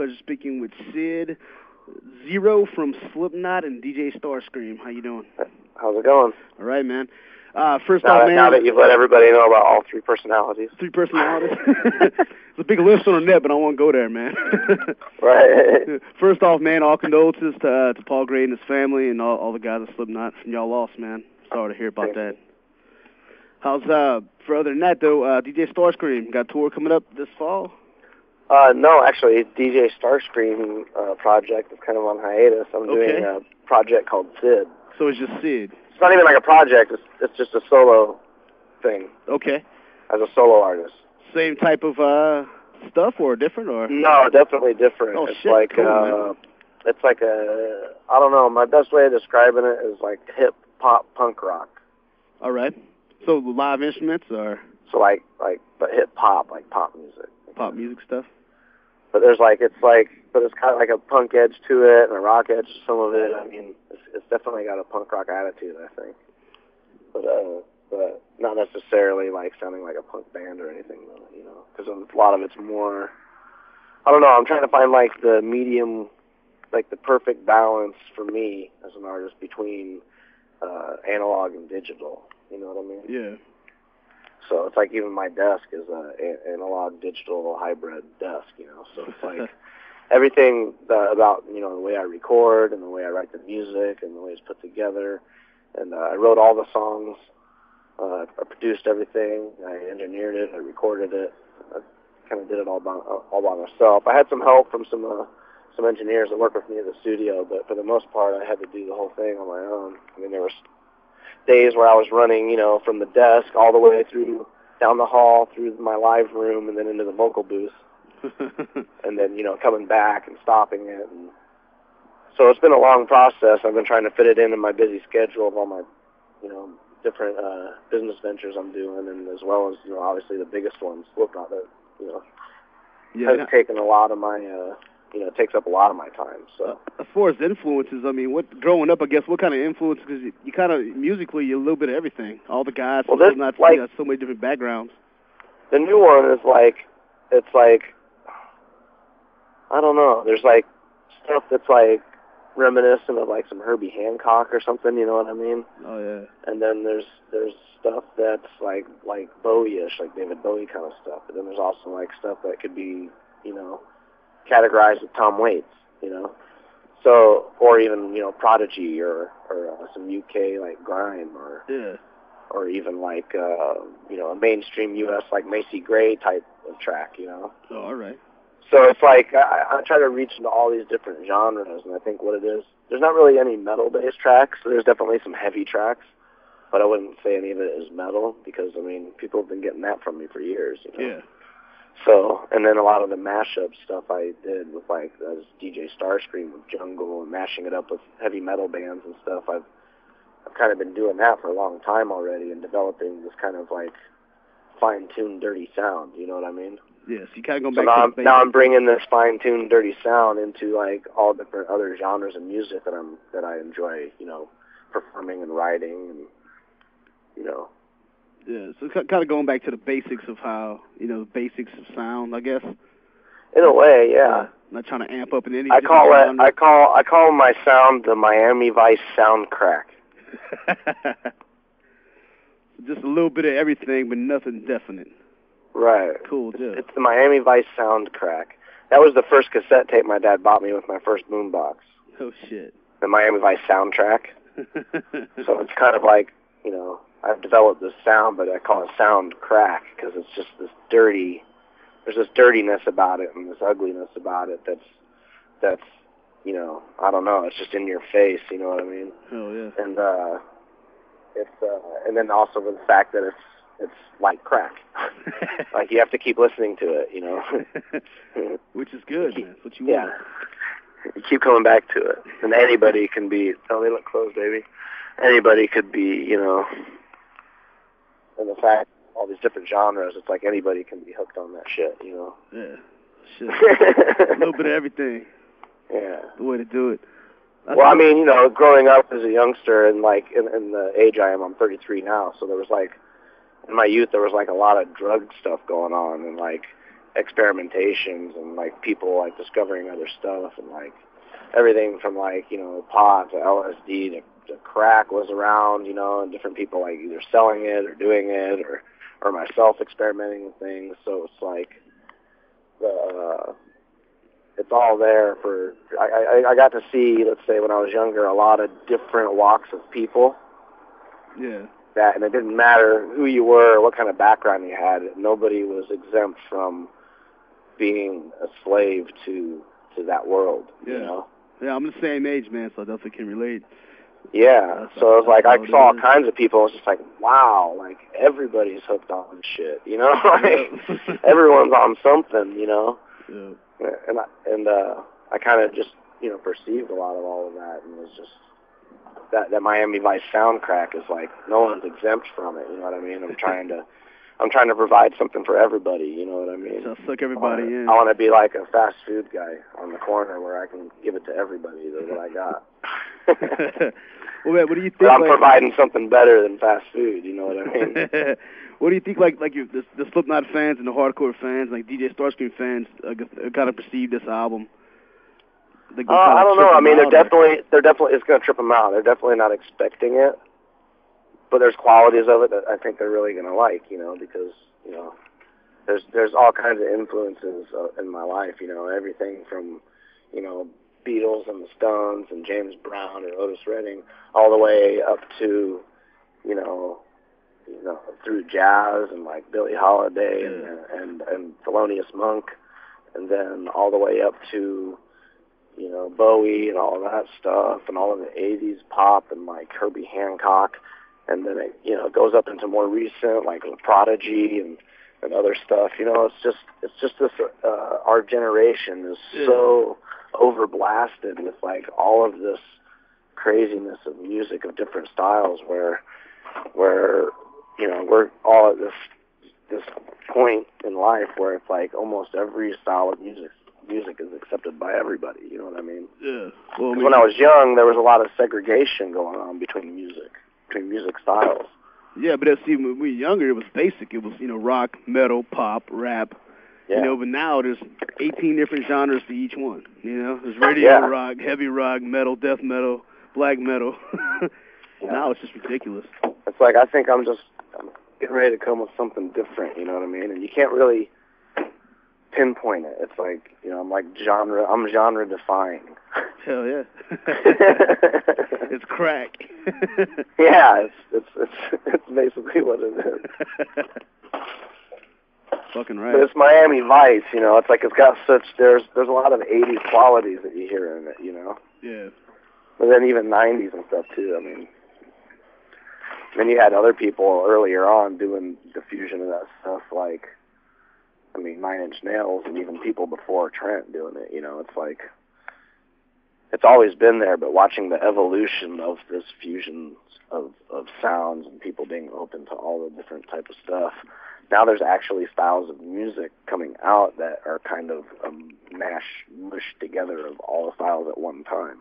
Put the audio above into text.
pleasure speaking with Sid Zero from Slipknot and DJ Starscream. How you doing? How's it going? All right, man. First off, man. Now that you've let everybody know about all three personalities. Three personalities? It's a big list on the net, but I won't go there, man. Right. First off, man, all condolences to Paul Gray and his family and all the guys at Slipknot. Y'all lost, man. Sorry to hear about that. How's, for other than that, though, DJ Starscream, got a tour coming up this fall? No, actually, DJ Starscream project is kind of on hiatus. I'm doing a project called SID. So it's just Sid? It's not even like a project. It's just a solo thing. Okay. As a solo artist. Same type of stuff or different? Or No, definitely different. Oh, it's shit. like Cool, it's like a, I don't know, my best way of describing it is like hip-hop punk rock. All right. So live instruments or? So like but hip-hop, like pop music. Pop music stuff? But there's but it's kind of like a punk edge to it and a rock edge to some of it. I mean, it's definitely got a punk rock attitude, I think. But not necessarily like sounding like a punk band or anything, you know, because a lot of it's more, I don't know, I'm trying to find like the medium, like the perfect balance for me as an artist between analog and digital, you know what I mean? Yeah. So it's like even my desk is an analog digital hybrid desk, you know. So it's like everything about, you know, the way I record and the way I write the music and the way it's put together. And I wrote all the songs. I produced everything. I engineered it. I recorded it. I kind of did it all by myself. I had some help from some engineers that work with me in the studio, but for the most part, I had to do the whole thing on my own. I mean, there was days where I was running, you know, from the desk all the way through down the hall, through my live room, and then into the vocal booth, and then, you know, coming back and stopping it. And so it's been a long process. I've been trying to fit it into my busy schedule of all my, you know, different business ventures I'm doing, and as well as, you know, obviously the biggest ones, Slipknot, that, you know, has taken a lot of my, you know, it takes up a lot of my time. So as far as influences, I mean, growing up, I guess, what kind of influence? Because you kind of musically, you're a little bit of everything. All the guys, well, this, not like, got so many different backgrounds. The new one is it's like, I don't know. There's like stuff that's like reminiscent of like some Herbie Hancock or something. You know what I mean? Oh yeah. And then there's stuff that's like Bowie-ish, like David Bowie kind of stuff. But then there's also like stuff that could be, you know, categorized as Tom Waits, you know, so, or even, you know, Prodigy or some UK like grime or even like you know, a mainstream US like Macy Gray type of track, you know. Oh, all right. So it's like I try to reach into all these different genres, and I think what it is, there's not really any metal-based tracks. So there's definitely some heavy tracks, but I wouldn't say any of it is metal because, I mean, people have been getting that from me for years, you know. Yeah. So, and then a lot of the mashup stuff I did with, like, as DJ Starscream with Jungle and mashing it up with heavy metal bands and stuff, I've kind of been doing that for a long time already and developing this kind of, like, fine-tuned, dirty sound, you know what I mean? Yes, you kind of go back so to the now I'm bringing this fine-tuned, dirty sound into, like, all different other genres of music that I enjoy, you know, performing and writing and, you know. Yeah, so kind of going back to the basics of how, you know, the basics of sound, I guess. In a way, yeah. Not trying to amp up in any. I call my sound the Miami Vice sound crack. Just a little bit of everything, but nothing definite. Right. Cool, yeah. It's the Miami Vice sound crack. That was the first cassette tape my dad bought me with my first boombox. Oh shit. The Miami Vice soundtrack. So it's kind of like, you know, I've developed this sound, but I call it sound crack because it's just this dirty. There's this dirtiness about it and this ugliness about it that's, you know, I don't know. It's just in your face. You know what I mean? Oh yeah. And and then also with the fact that it's like crack. Like you have to keep listening to it. You know. Which is good, man. That's what you want. Yeah. You keep coming back to it, and anybody can be. Oh, they look closed, baby. Anybody could be, you know. And the fact, all these different genres, it's like anybody can be hooked on that shit, you know? Yeah, shit. A little bit of everything. Yeah. The way to do it. Well, I mean, you know, growing up as a youngster and, like, in the age I am, I'm 33 now, so there was, like, in my youth, there was, like, a lot of drug stuff going on, and, like, experimentations and like people like discovering other stuff, and like everything from like, you know, pot to LSD to crack was around, you know, and different people like either selling it or doing it or myself experimenting with things. So it's like it's all there for. I got to see, let's say when I was younger, a lot of different walks of people. Yeah. That, and it didn't matter who you were or what kind of background you had. Nobody was exempt from being a slave to that world. Yeah. You know? Yeah, I'm the same age, man, so I definitely can relate. Yeah, so it was like I saw all kinds of people. I was just like, wow, like everybody's hooked on shit, you know? Like everyone's on something, you know? Yeah. And I kind of just, you know, perceived a lot of all of that, and it was just that Miami Vice soundtrack is like no one's exempt from it. You know what I mean? I'm trying to provide something for everybody. You know what I mean? So suck everybody in. I want to be like a fast food guy on the corner where I can give it to everybody what I got. Well, man, what do you think? But I'm providing something better than fast food. You know what I mean? What do you think? Like the Slipknot fans and the hardcore fans, like DJ Starscream fans, kind of perceive this album? I don't know. I mean, they're definitely it's going to trip them out. They're definitely not expecting it, but there's qualities of it that I think they're really going to like. You know, because you know, there's all kinds of influences in my life. You know, everything from, you know, Beatles and the Stones and James Brown and Otis Redding, all the way up to, you know, through jazz and like Billie Holiday and Thelonious Monk, and then all the way up to, you know, Bowie and all of that stuff, and all of the 80s pop and like Herbie Hancock, and then it, you know, it goes up into more recent like Prodigy and other stuff. You know, it's just this our generation is so overblasted with like all of this craziness of music of different styles, where you know, we're all at this point in life where it's like almost every style of music is accepted by everybody. You know what I mean? Yeah. Well, when I was young, there was a lot of segregation going on between music styles. Yeah, but see, when we were younger, it was basic. It was, you know, rock, metal, pop, rap. Yeah. You know, but now there's 18 different genres for each one. You know, there's radio rock, heavy rock, metal, death metal, black metal. Now it's just ridiculous. It's like I think I'm getting ready to come with something different. You know what I mean? And you can't really pinpoint it. It's like, you know, I'm genre defying. Hell yeah. It's crack. Yeah, it's basically what it is. Fucking right. But it's Miami Vice, you know. It's like it's got there's a lot of 80s qualities that you hear in it, you know. Yeah. But then even 90s and stuff too. I mean, then you had other people earlier on doing the fusion of that stuff, like, I mean, 9 Inch Nails, and even people before Trent doing it. You know, it's like it's always been there, but watching the evolution of this fusion of sounds and people being open to all the different type of stuff. Now there's actually styles of music coming out that are kind of mushed together of all the styles at one time.